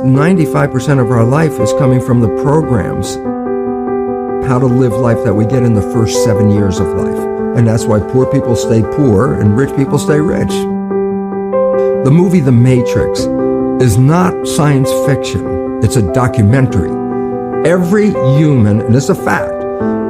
95% of our life is coming from the programs, how to live life that we get in the first 7 years of life. And that's why poor people stay poor and rich people stay rich. The movie The Matrix is not science fiction. It's a documentary. Every human, and it's a fact,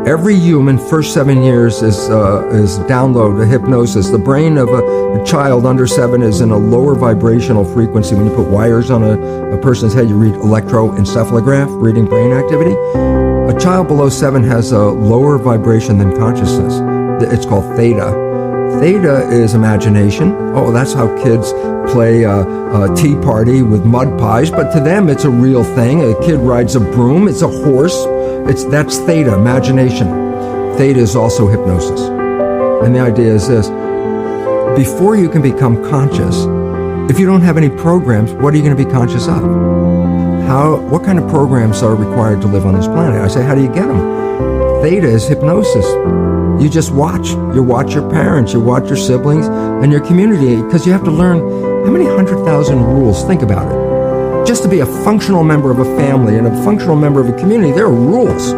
every human first 7 years is download hypnosis. The brain of a child under 7 is in a lower vibrational frequency. When you put wires on a person's head, you read electroencephalograph, reading brain activity. A child below 7 has a lower vibration than consciousness. It's called theta. Theta is imagination. Oh, that's how kids play a tea party with mud pies, but to them it's a real thing. A kid rides a broom, it's a horse. That's theta, imagination. Theta is also hypnosis. And the idea is this: before you can become conscious, if you don't have any programs, what are you going to be conscious of? What kind of programs are required to live on this planet? I say, how do you get them? Theta is hypnosis. You just watch. You watch your parents, you watch your siblings, and your community, because you have to learn how many 100,000 rules. Think about it. Just to be a functional member of a family and a functional member of a community, there are rules.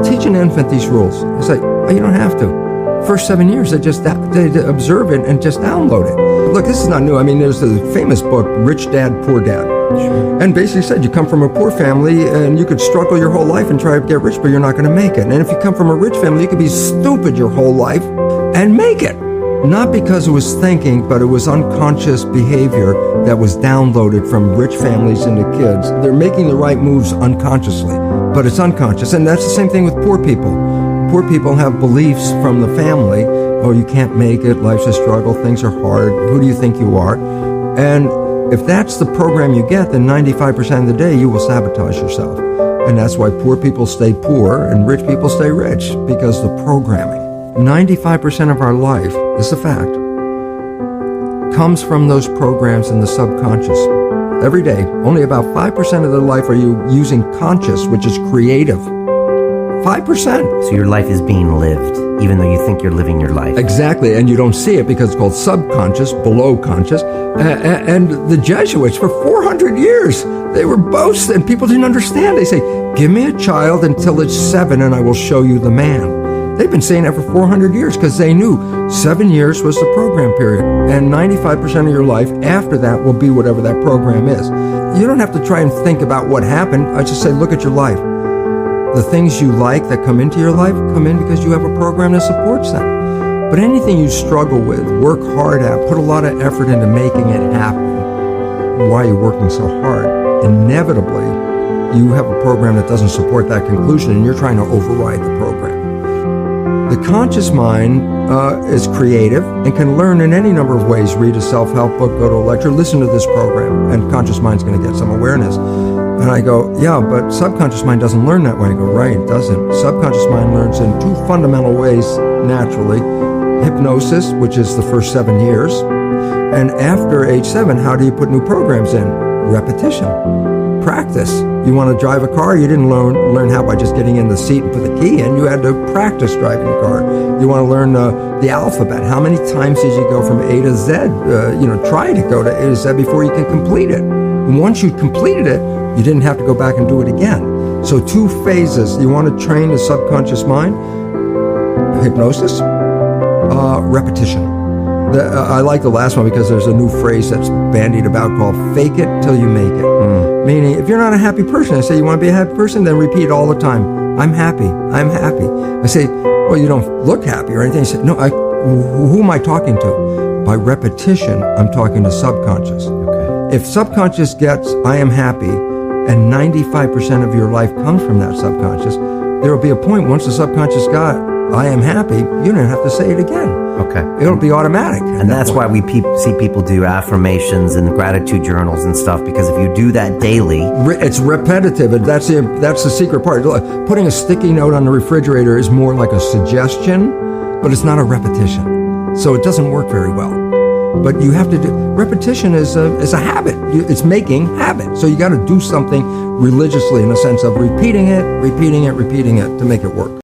Teach an infant these rules. It's like, oh, you don't have to. First 7 years, they observe it and just download it. Look, this is not new. I mean, there's the famous book, Rich Dad, Poor Dad. Sure. And basically said you come from a poor family and you could struggle your whole life and try to get rich, but you're not going to make it. And if you come from a rich family, you could be stupid your whole life and make it. Not because it was thinking, but it was unconscious behavior that was downloaded from rich families into kids. They're making the right moves unconsciously, but it's unconscious. And that's the same thing with poor people. Poor people have beliefs from the family. Oh, you can't make it. Life's a struggle. Things are hard. Who do you think you are? And if that's the program you get, then 95% of the day you will sabotage yourself. And that's why poor people stay poor and rich people stay rich, because the programming. 95% of our life, this is a fact, comes from those programs in the subconscious. Every day, only about 5% of the life are you using conscious, which is creative. 5%. So your life is being lived, even though you think you're living your life. Exactly, and you don't see it because it's called subconscious, below conscious. And the Jesuits, for 400 years, they were boasting, and people didn't understand. They say, give me a child until it's 7 and I will show you the man. They've been saying that for 400 years because they knew 7 years was the program period. And 95% of your life after that will be whatever that program is. You don't have to try and think about what happened. I just say, look at your life. The things you like that come into your life come in because you have a program that supports them. But anything you struggle with, work hard at, put a lot of effort into making it happen, why you're working so hard, inevitably you have a program that doesn't support that conclusion and you're trying to override the program. The conscious mind is creative and can learn in any number of ways. Read a self-help book, go to a lecture, listen to this program, and conscious mind's going to get some awareness. And I go, yeah, but subconscious mind doesn't learn that way. I go, right, it doesn't. Subconscious mind learns in 2 fundamental ways naturally. Hypnosis, which is the first 7 years. And after age 7, how do you put new programs in? Repetition. Practice. You want to drive a car, you didn't learn how by just getting in the seat and put the key in. You had to practice driving the car. You want to learn the alphabet. How many times did you go from A to Z? Try to go to A to Z before you can complete it. And once you completed it, you didn't have to go back and do it again. So 2 phases. You want to train the subconscious mind. Hypnosis. Repetition. I like the last one because there's a new phrase that's bandied about called fake it till you make it. Meaning, if you're not a happy person, I say, you want to be a happy person? Then repeat all the time, I'm happy, I'm happy. I say, well, you don't look happy or anything. I say, no, who am I talking to? By repetition, I'm talking to subconscious. Okay. If subconscious gets, I am happy, and 95% of your life comes from that subconscious, there will be a point once the subconscious got, I am happy, you don't have to say it again. Okay. It'll be automatic. And that's why we see people do affirmations and gratitude journals and stuff, because if you do that daily... It's repetitive, and that's the secret part. Putting a sticky note on the refrigerator is more like a suggestion, but it's not a repetition. So it doesn't work very well. But you have to do... Repetition is a habit. It's making habit. So you got to do something religiously in the sense of repeating it to make it work.